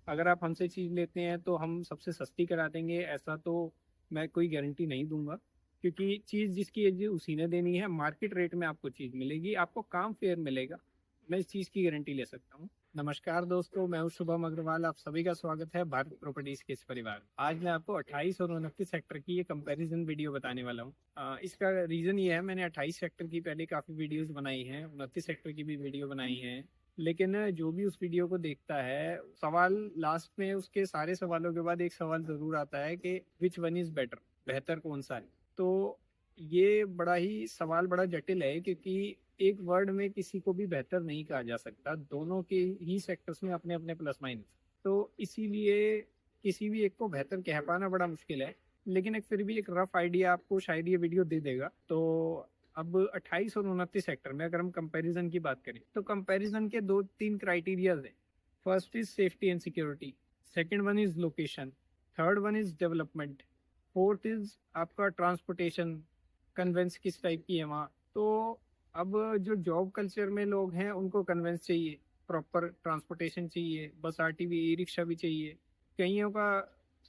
अगर आप हमसे चीज़ लेते हैं तो हम सबसे सस्ती करा देंगे, ऐसा तो मैं कोई गारंटी नहीं दूंगा। क्योंकि चीज़ जिसकी है जी उसी ने देनी है। मार्केट रेट में आपको चीज़ मिलेगी, आपको काम फेयर मिलेगा। मैं इस चीज़ की गारंटी ले सकता हूँ। नमस्कार दोस्तों, मैं हूं शुभम अग्रवाल। आप सभी का स्वागत है भारत प्रॉपर्टीज के इस परिवार में। आज मैं आपको 28 और 29 सेक्टर की ये कंपैरिजन वीडियो बताने वाला हूँ। इसका रीजन ये है, मैंने 28 सेक्टर की पहले काफी वीडियोस बनाई हैं, 29 सेक्टर की भी वीडियो बनाई है। लेकिन जो भी उस वीडियो को देखता है, सवाल लास्ट में उसके सारे सवालों के बाद एक सवाल जरूर आता है कि विच वन इज बेटर, बेहतर कौन सा है। तो ये बड़ा ही सवाल बड़ा जटिल है, क्योंकि एक वर्ड में किसी को भी बेहतर नहीं कहा जा सकता। दोनों के ही सेक्टर्स में अपने अपने प्लस माइनस, तो इसीलिए किसी भी एक को बेहतर कह पाना बड़ा मुश्किल है। लेकिन एक फिर भी एक रफ आइडिया आपको शायद ये वीडियो दे देगा। तो अब 28 और 29 सेक्टर में अगर हम कंपैरिजन की बात करें तो कंपैरिजन के दो तीन क्राइटेरियाज हैं। First is safety and security, second one is location, third one is development, fourth is आपका ट्रांसपोर्टेशन, कन्वेंस किस टाइप की है वहाँ। तो अब जो जॉब कल्चर में लोग हैं उनको कन्वेंस चाहिए, प्रॉपर ट्रांसपोर्टेशन चाहिए, बस आरटीवी ई रिक्शा भी चाहिए। कईयों का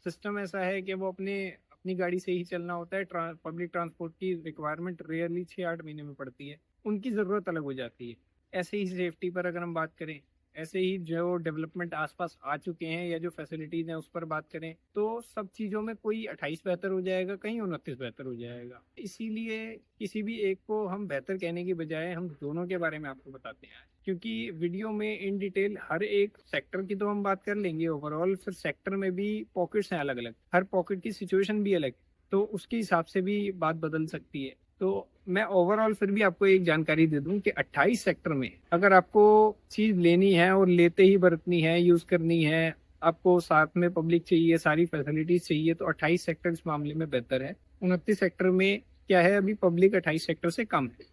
सिस्टम ऐसा है कि वो अपनी गाड़ी से ही चलना होता है। पब्लिक ट्रांसपोर्ट की रिक्वायरमेंट रेयरली 6-8 महीने में पड़ती है, उनकी ज़रूरत अलग हो जाती है। ऐसे ही सेफ्टी पर अगर हम बात करें, ऐसे ही जो डेवलपमेंट आसपास आ चुके हैं या जो फैसिलिटीज हैं उस पर बात करें, तो सब चीज़ों में कोई 28 बेहतर हो जाएगा, कहीं 29 बेहतर हो जाएगा। इसीलिए किसी भी एक को हम बेहतर कहने की बजाय हम दोनों के बारे में आपको बताते हैं। क्योंकि वीडियो में इन डिटेल हर एक सेक्टर की तो हम बात कर लेंगे ओवरऑल, फिर सेक्टर में भी पॉकेट्स हैं अलग अलग, हर पॉकेट की सिचुएशन भी अलग, तो उसके हिसाब से भी बात बदल सकती है। तो मैं ओवरऑल फिर भी आपको एक जानकारी दे दूं कि 28 सेक्टर में अगर आपको चीज लेनी है और लेते ही बरतनी है, यूज करनी है, आपको साथ में पब्लिक चाहिए, सारी फैसिलिटीज चाहिए, तो 28 सेक्टर इस मामले में बेहतर है। 29 सेक्टर में क्या है, अभी पब्लिक 28 सेक्टर से कम है,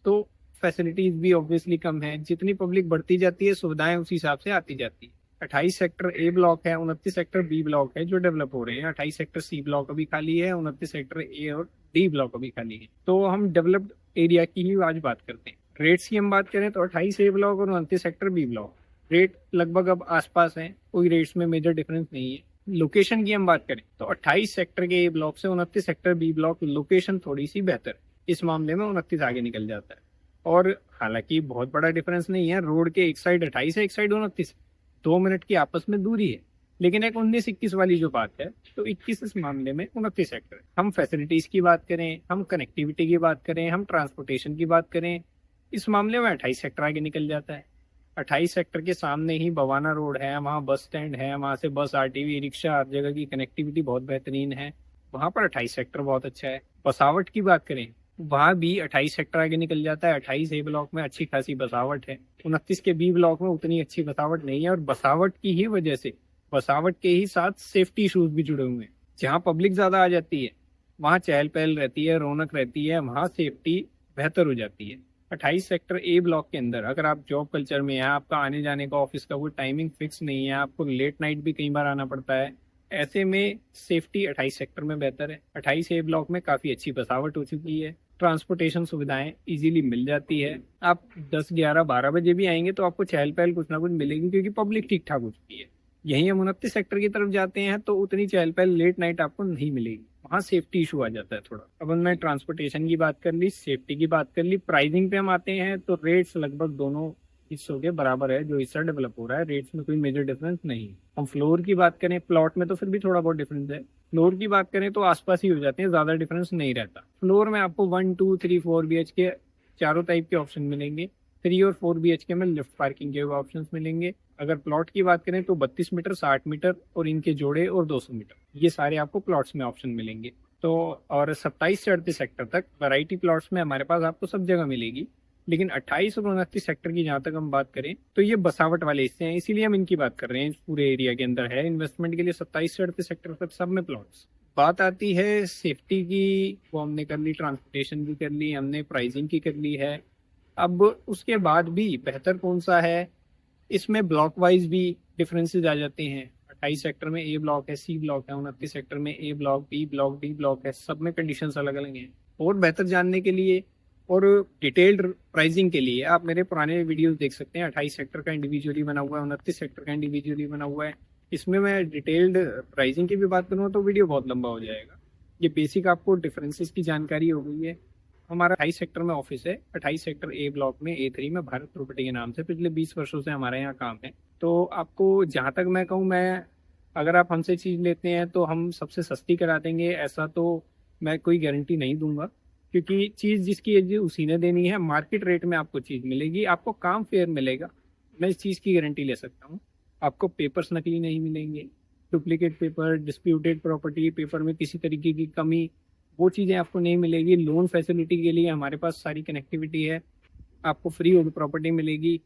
तो फैसिलिटीज भी ऑब्वियसली कम है। जितनी पब्लिक बढ़ती जाती है सुविधाएं उस हिसाब से आती जाती है। 28 सेक्टर ए ब्लॉक है, 29 सेक्टर बी ब्लॉक है जो डेवलप हो रहे हैं। 28 सेक्टर सी ब्लॉक अभी खाली है, 29 सेक्टर ए और डी ब्लॉक अभी खाली है। तो हम डेवलप्ड एरिया की ही आज बात करते हैं। रेट्स की हम बात करें तो 28 ए ब्लॉक और 29 सेक्टर बी ब्लॉक रेट लगभग अब आसपास है, कोई रेट्स में मेजर डिफरेंस नहीं है। लोकेशन की हम बात करें तो 28 सेक्टर के ए ब्लॉक से 29 सेक्टर बी ब्लॉक लोकेशन थोड़ी सी बेहतर है। इस मामले में 29 आगे निकल जाता है। और हालांकि बहुत बड़ा डिफरेंस नहीं है, रोड के एक साइड 28 है, एक साइड 29, 2 मिनट की आपस में दूरी है। लेकिन एक 19-21 वाली जो बात है, तो 21 इस मामले में 29 सेक्टर है। हम फैसिलिटीज की बात करें, हम कनेक्टिविटी की बात करें, हम ट्रांसपोर्टेशन की बात करें, इस मामले में 28 सेक्टर आगे निकल जाता है। 28 सेक्टर के सामने ही बवाना रोड है, वहाँ बस स्टैंड है, वहाँ से बस आरटीवी रिक्शा, हर जगह की कनेक्टिविटी बहुत बेहतरीन है। वहाँ पर 28 सेक्टर बहुत अच्छा है। बसावट की बात करें, वहाँ भी 28 सेक्टर आगे निकल जाता है। 28 ए ब्लॉक में अच्छी खासी बसावट है, 29 के बी ब्लॉक में उतनी अच्छी बसावट नहीं है। और बसावट की ही वजह से, बसावट के ही साथ सेफ्टी इशूज भी जुड़े हुए हैं। जहाँ पब्लिक ज्यादा आ जाती है वहाँ चहल पहल रहती है, रौनक रहती है, वहाँ सेफ्टी बेहतर हो जाती है। 28 सेक्टर ए ब्लॉक के अंदर अगर आप जॉब कल्चर में हैं, आपका आने जाने का ऑफिस का कोई टाइमिंग फिक्स नहीं है, आपको लेट नाइट भी कई बार आना पड़ता है, ऐसे में सेफ्टी 28 सेक्टर में बेहतर है। 28 ए ब्लॉक में काफी अच्छी बसावट हो चुकी है, ट्रांसपोर्टेशन सुविधाएं इजीली मिल जाती है। आप 10, 11, 12 बजे भी आएंगे तो आपको चहल पहल कुछ ना कुछ मिलेगी, क्योंकि पब्लिक ठीक ठाक हो चुकी है। यहीं हम 29 सेक्टर की तरफ जाते हैं तो उतनी चहल पहल लेट नाइट आपको नहीं मिलेगी, वहाँ सेफ्टी इशू आ जाता है थोड़ा। अब हमने ट्रांसपोर्टेशन की बात कर ली, सेफ्टी की बात कर ली, प्राइसिंग पे हम आते हैं तो रेट्स लगभग दोनों हिस्सों के बराबर है। जो हिस्सा डेवलप हो रहा है रेट्स में कोई मेजर डिफरेंस नहीं। हम फ्लोर की बात करें, प्लॉट में तो फिर भी थोड़ा बहुत डिफरेंस है। फ्लोर की बात करें तो आसपास ही हो जाते हैं, ज्यादा डिफरेंस नहीं रहता। फ्लोर में आपको 1, 2, 3, 4 BH के चारों टाइप के ऑप्शन मिलेंगे। 3 और 4 BH के में लिफ्ट पार्किंग के ऑप्शन मिलेंगे। अगर प्लॉट की बात करें तो 32 मीटर, 60 मीटर और इनके जोड़े और 200 मीटर, ये सारे आपको प्लॉट्स में ऑप्शन मिलेंगे। तो और 27 से 38 सेक्टर तक वैरायटी प्लॉट्स में हमारे पास आपको सब जगह मिलेगी। लेकिन 28 और 29 सेक्टर की जहां तक हम बात करें तो ये बसावट वाले हिस्से हैं, इसीलिए हम इनकी बात कर रहे हैं। पूरे एरिया के अंदर है इन्वेस्टमेंट के लिए 27 से 38 सेक्टर तक सब में प्लॉट्स। बात आती है सेफ्टी की, वो हमने कर ली, ट्रांसपोर्टेशन की कर ली, हमने प्राइसिंग की कर ली है। अब उसके बाद भी बेहतर कौन सा है, इसमें ब्लॉक वाइज भी डिफरेंसेस आ जाते हैं। 28 सेक्टर में ए ब्लॉक है, सी ब्लॉक है, 29 सेक्टर में A block, B block, D block है, सब में कंडीशंस अलग अलग हैं। और बेहतर जानने के लिए और डिटेल्ड प्राइसिंग के लिए आप मेरे पुराने वीडियोस देख सकते हैं। 28 सेक्टर का इंडिविजुअली बना हुआ है, 29 सेक्टर का इंडिविजुअली बना हुआ है, इसमें मैं डिटेल्ड प्राइसिंग की भी बात करूँ तो वीडियो बहुत लंबा हो जाएगा। ये बेसिक आपको डिफरेंसेस की जानकारी हो गई है। हमारा 28 सेक्टर में ऑफिस है, 28 सेक्टर ए ब्लॉक में A3 में, भारत प्रॉपर्टी के नाम से पिछले 20 वर्षों से हमारे यहाँ काम है। तो आपको जहाँ तक मैं कहूँ, मैं अगर आप हमसे चीज़ लेते हैं तो हम सबसे सस्ती करा देंगे, ऐसा तो मैं कोई गारंटी नहीं दूंगा, क्योंकि चीज़ जिसकी है उसी ने देनी है। मार्केट रेट में आपको चीज़ मिलेगी, आपको काम फेयर मिलेगा, मैं इस चीज़ की गारंटी ले सकता हूँ। आपको पेपर्स नकली नहीं मिलेंगे, duplicate paper, disputed property paper में किसी तरीके की कमी, वो चीज़ें आपको नहीं मिलेगी। लोन फैसिलिटी के लिए हमारे पास सारी कनेक्टिविटी है, आपको फ्री होल्ड प्रॉपर्टी मिलेगी।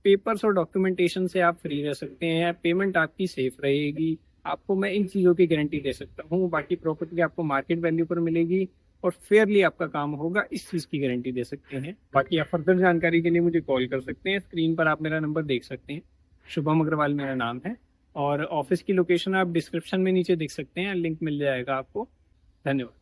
पेपर्स और डॉक्यूमेंटेशन से आप फ्री रह सकते हैं, पेमेंट आपकी सेफ रहेगी। आपको मैं इन चीज़ों की गारंटी दे सकता हूँ। बाकी प्रॉपर्टी आपको मार्केट वैल्यू पर मिलेगी और फेयरली आपका काम होगा, इस चीज़ की गारंटी दे सकते हैं। बाकी आप फर्दर जानकारी के लिए मुझे कॉल कर सकते हैं, स्क्रीन पर आप मेरा नंबर देख सकते हैं। शुभम अग्रवाल मेरा नाम है, और ऑफिस की लोकेशन आप डिस्क्रिप्शन में नीचे देख सकते हैं, लिंक मिल जाएगा आपको। धन्यवाद।